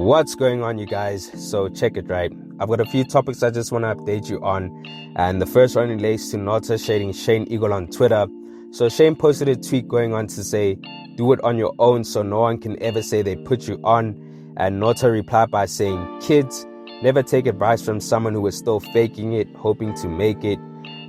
What's going on, you guys? So check it, right? I've got a few topics I just want to update you on, and the first one relates to Nota shading Shane Eagle on Twitter. So Shane posted a tweet going on to say, do it on your own so no one can ever say they put you on, and Nota replied by saying, kids, never take advice from someone who is still faking it, hoping to make it.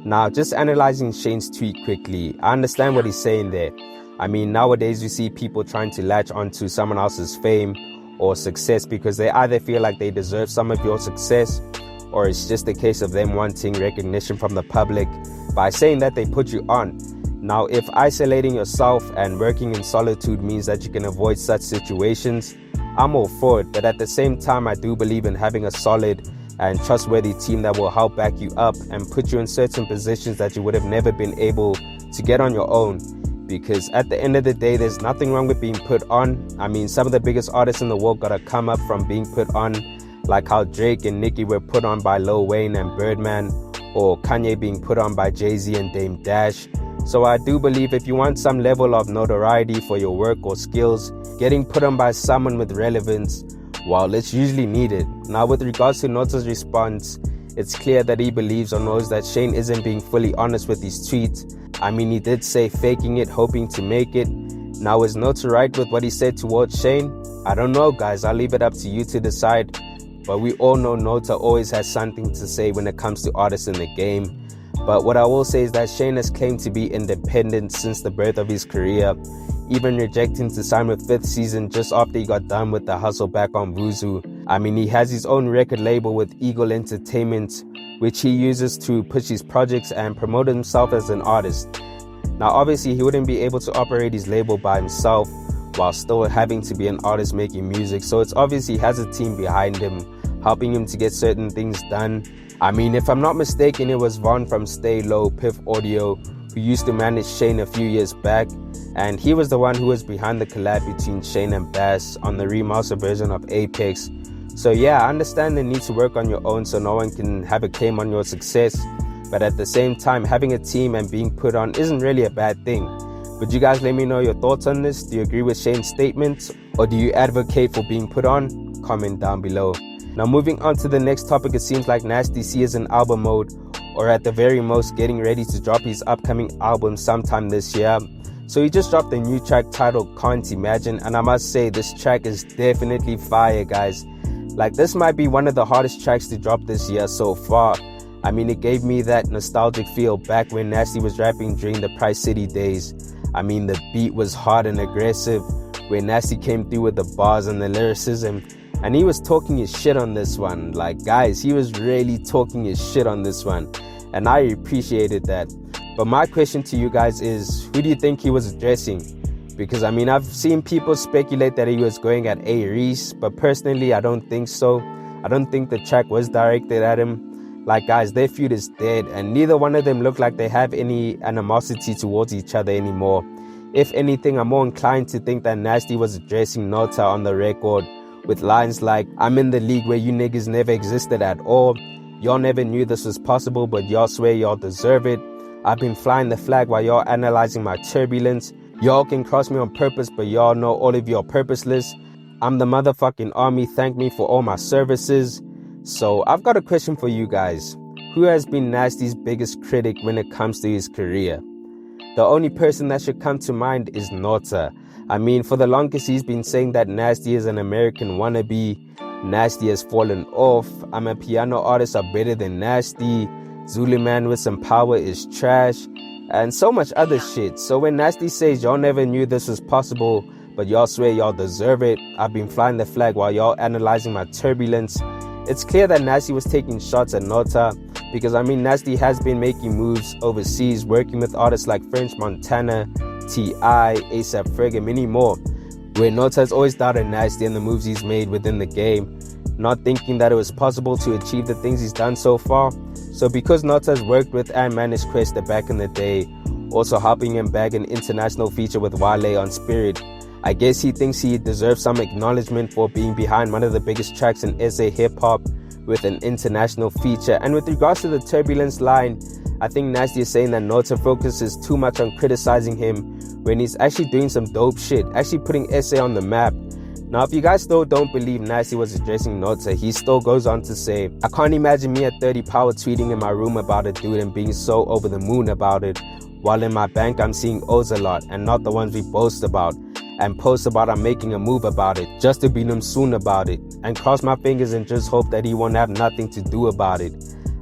Now, just analyzing Shane's tweet quickly, I understand what he's saying there. I mean, nowadays you see people trying to latch onto someone else's fame or success because they either feel like they deserve some of your success, or it's just a case of them wanting recognition from the public by saying that they put you on. Now, if isolating yourself and working in solitude means that you can avoid such situations, I'm all for it. But at the same time, I do believe in having a solid and trustworthy team that will help back you up and put you in certain positions that you would have never been able to get on your own. Because at the end of the day, there's nothing wrong with being put on. I mean, some of the biggest artists in the world got to come up from being put on, like how Drake and Nicki were put on by Lil Wayne and Birdman, or Kanye being put on by Jay-Z and Dame Dash. So I do believe if you want some level of notoriety for your work or skills, getting put on by someone with relevance, well, it's usually needed. Now, with regards to Nota's response, it's clear that he believes or knows that Shane isn't being fully honest with his tweets. I mean, he did say faking it, hoping to make it. Now, is Nota right with what he said towards Shane? I don't know, guys. I'll leave it up to you to decide. But we all know Nota always has something to say when it comes to artists in the game. But what I will say is that Shane has claimed to be independent since the birth of his career, even rejecting to sign with Fifth Season just after he got done with the hustle back on Vuzu. I mean, he has his own record label with Eagle Entertainment, which he uses to push his projects and promote himself as an artist. Now, obviously, he wouldn't be able to operate his label by himself while still having to be an artist making music. So it's obvious he has a team behind him, helping him to get certain things done. I mean, if I'm not mistaken, it was Vaughn from Stay Low, Piff Audio, who used to manage Shane a few years back. And he was the one who was behind the collab between Shane and Bass on the remaster version of Apex. So yeah, I understand the need to work on your own so no one can have a claim on your success. But at the same time, having a team and being put on isn't really a bad thing. Would you guys let me know your thoughts on this? Do you agree with Shane's statements, or do you advocate for being put on? Comment down below. Now, moving on to the next topic, it seems like Nasty C is in album mode, or at the very most getting ready to drop his upcoming album sometime this year. So he just dropped a new track titled Can't Imagine, and I must say this track is definitely fire, guys. Like, this might be one of the hardest tracks to drop this year so far. I mean, it gave me that nostalgic feel back when Nasty was rapping during the Price City days. I mean, the beat was hard and aggressive, where Nasty came through with the bars and the lyricism, and he was talking his shit on this one. Like, guys, he was really talking his shit on this one, and I appreciated that. But my question to you guys is, who do you think he was addressing? Because, I mean, I've seen people speculate that he was going at A-Reece, but personally, I don't think so. I don't think the track was directed at him. Like, guys, their feud is dead, and neither one of them look like they have any animosity towards each other anymore. If anything, I'm more inclined to think that Nasty was addressing Nota on the record with lines like, I'm in the league where you niggas never existed at all. Y'all never knew this was possible, but y'all swear y'all deserve it. I've been flying the flag while y'all analyzing my turbulence. Y'all can cross me on purpose, but y'all know all of y'all purposeless. I'm the motherfucking army. Thank me for all my services. So I've got a question for you guys. Who has been Nasty's biggest critic when it comes to his career? The only person that should come to mind is Nota. I mean, for the longest he's been saying that Nasty is an American wannabe. Nasty has fallen off. I'm a piano artist are better than Nasty. Zulu man with some power is trash. And so much other shit. So when Nasty says y'all never knew this was possible, but y'all swear y'all deserve it, I've been flying the flag while y'all analyzing my turbulence, it's clear that Nasty was taking shots at Nota. Because, I mean, Nasty has been making moves overseas, working with artists like French Montana, T.I., A$AP Ferg, and many more, where Nota has always doubted Nasty and the moves he's made within the game, not thinking that it was possible to achieve the things he's done so far. So because Nota has worked with and managed Questa back in the day, also helping him bag an international feature with Wale on Spirit, I guess he thinks he deserves some acknowledgement for being behind one of the biggest tracks in SA hip-hop with an international feature. And with regards to the turbulence line, I think Nasty is saying that Nota focuses too much on criticizing him when he's actually doing some dope shit, actually putting SA on the map. Now, if you guys still don't believe Nasty was addressing Nota, he still goes on to say, I can't imagine me at 30 power tweeting in my room about a dude and being so over the moon about it, while in my bank I'm seeing O's a lot and not the ones we boast about, and post about I'm making a move about it, just to beat him soon about it, and cross my fingers and just hope that he won't have nothing to do about it.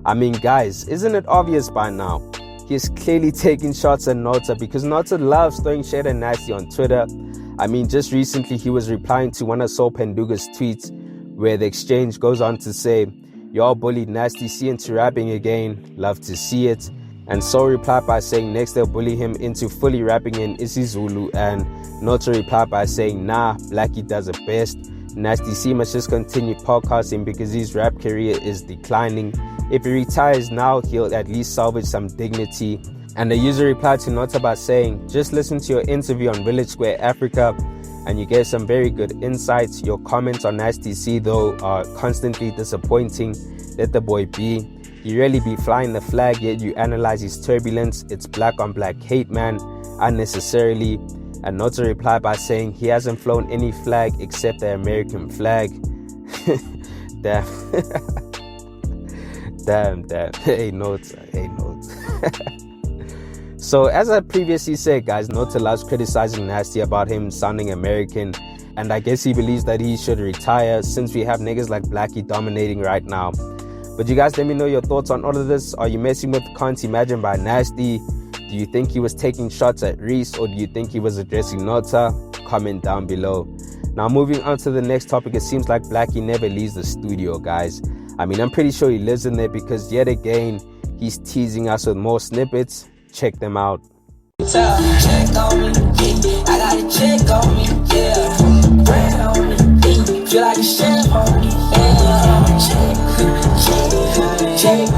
I mean, guys, isn't it obvious by now? He is clearly taking shots at Nota because Nota loves throwing shade at Nasty on Twitter. I mean, just recently he was replying to one of Sol Penduga's tweets where the exchange goes on to say, y'all bullied Nasty C into rapping again, love to see it. And Sol replied by saying next they'll bully him into fully rapping in isiZulu, and Nota replied by saying, nah, Blxckie does it best. Nasty C must just continue podcasting because his rap career is declining. If he retires now, he'll at least salvage some dignity. And the user replied to Nota by saying, just listen to your interview on Blxckie Africa and you get some very good insights. Your comments on Nasty C though are constantly disappointing. Let the boy be. He really be flying the flag, yet you analyze his turbulence. It's black on black hate, man, unnecessarily. And Nota replied by saying he hasn't flown any flag except the American flag. Damn. Damn. Hey, Nota. So, as I previously said, guys, Nota loves criticizing Nasty about him sounding American. And I guess he believes that he should retire since we have niggas like Blxckie dominating right now. But you guys, let me know your thoughts on all of this. Are you messing with Can't Imagine by Nasty? Do you think he was taking shots at Reece, or do you think he was addressing Nota? Comment down below. Now, moving on to the next topic, it seems like Blxckie never leaves the studio, guys. I mean, I'm pretty sure he lives in there because yet again, he's teasing us with more snippets. Check them out. Check on me, yeah. I got a check on me, yeah. Brand on me, feel like a chef on me, yeah. Check.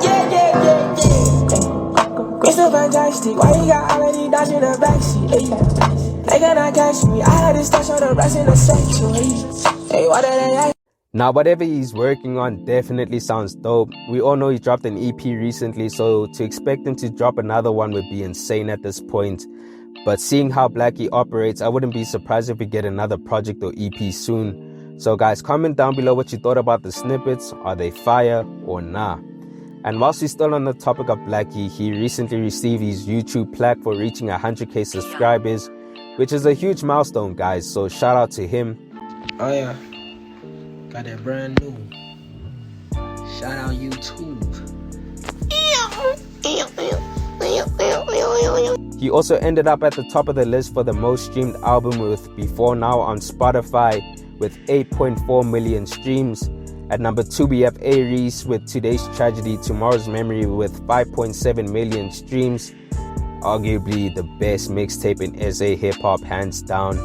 Yeah. It's so fantastic. Why you got all of these dots in the backseat? Hey, they cannot catch me. I had to stash on the rest in the section. Hey, what did they ask? Now, whatever he's working on definitely sounds dope. We all know he dropped an EP recently, so to expect him to drop another one would be insane at this point. But seeing how Blxckie operates, I wouldn't be surprised if we get another project or EP soon. So guys, comment down below what you thought about the snippets. Are they fire or nah? And whilst we're still on the topic of Blxckie, he recently received his YouTube plaque for reaching 100k subscribers, which is a huge milestone, guys. So shout out to him. Oh yeah. Got that brand new. Shout out YouTube. He also ended up at the top of the list for the most streamed album with Before Now on Spotify with 8.4 million streams. At number 2 we have A-Reece with Today's Tragedy, Tomorrow's Memory with 5.7 million streams. Arguably the best mixtape in SA hip-hop, hands down.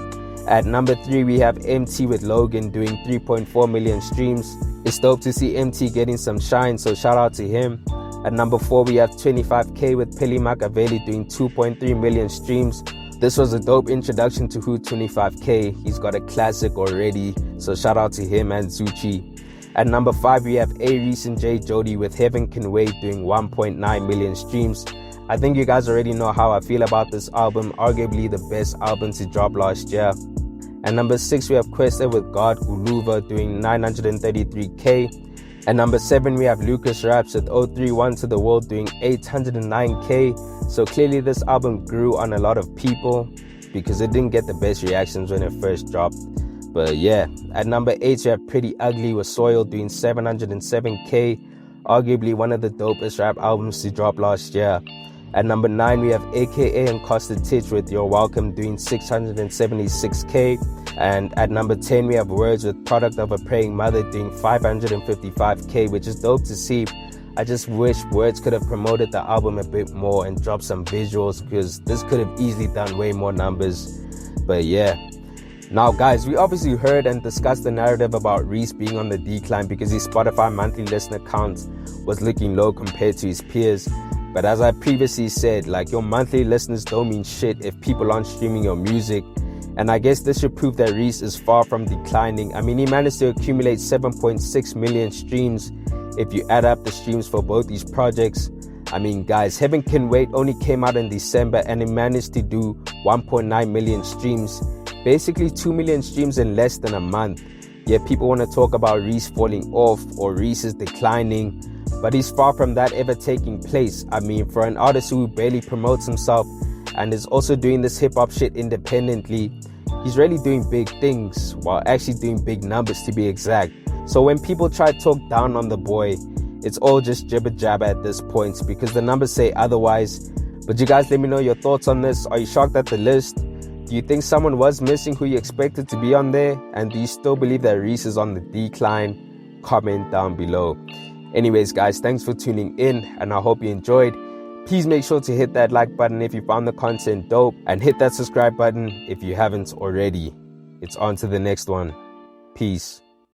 At number 3 we have MT with Logan doing 3.4 million streams. It's dope to see MT getting some shine, so shout out to him. At number 4 we have 25k with Pili Makaveli doing 2.3 million streams. This was a dope introduction to who 25k. He's got a classic already, so shout out to him and Zuchi. At number 5 we have A-Reece and J Jody with Heaven Can Wait doing 1.9 million streams. I think you guys already know how I feel about this album, arguably the best album to drop last year. At number 6 we have Questa with God Guluva doing 933k. At number 7 we have Lucas Raps with 031 to the World doing 809k. So clearly this album grew on a lot of people because it didn't get the best reactions when it first dropped. But yeah, at number 8 we have Pretty Ugly with Soil doing 707k. Arguably one of the dopest rap albums to drop last year. At number 9 we have AKA and Costa Titch with You're Welcome doing 676k. And at number 10 we have Words with Product of a Praying Mother doing 555k, which is dope to see. I just wish Words could have promoted the album a bit more and dropped some visuals, because this could have easily done way more numbers. But yeah. Now guys, we obviously heard and discussed the narrative about Reece being on the decline because his Spotify monthly listener count was looking low compared to his peers. But as I previously said, like, your monthly listeners don't mean shit if people aren't streaming your music. And I guess this should prove that Reece is far from declining. I mean, he managed to accumulate 7.6 million streams if you add up the streams for both these projects. I mean, guys, Heaven Can Wait only came out in December and it managed to do 1.9 million streams, basically 2 million streams in less than a month. Yet people want to talk about Reece falling off or Reece is declining, but he's far from that ever taking place. I mean, for an artist who barely promotes himself and is also doing this hip-hop shit independently, he's really doing big things, while actually doing big numbers to be exact. So when people try to talk down on the boy, it's all just jibber jabber at this point because the numbers say otherwise. But you guys, let me know your thoughts on this. Are you shocked at the list? Do you think someone was missing who you expected to be on there? And do you still believe that Reece is on the decline? Comment down below. Anyways, guys, thanks for tuning in and I hope you enjoyed. Please make sure to hit that like button if you found the content dope and hit that subscribe button if you haven't already. It's on to the next one. Peace.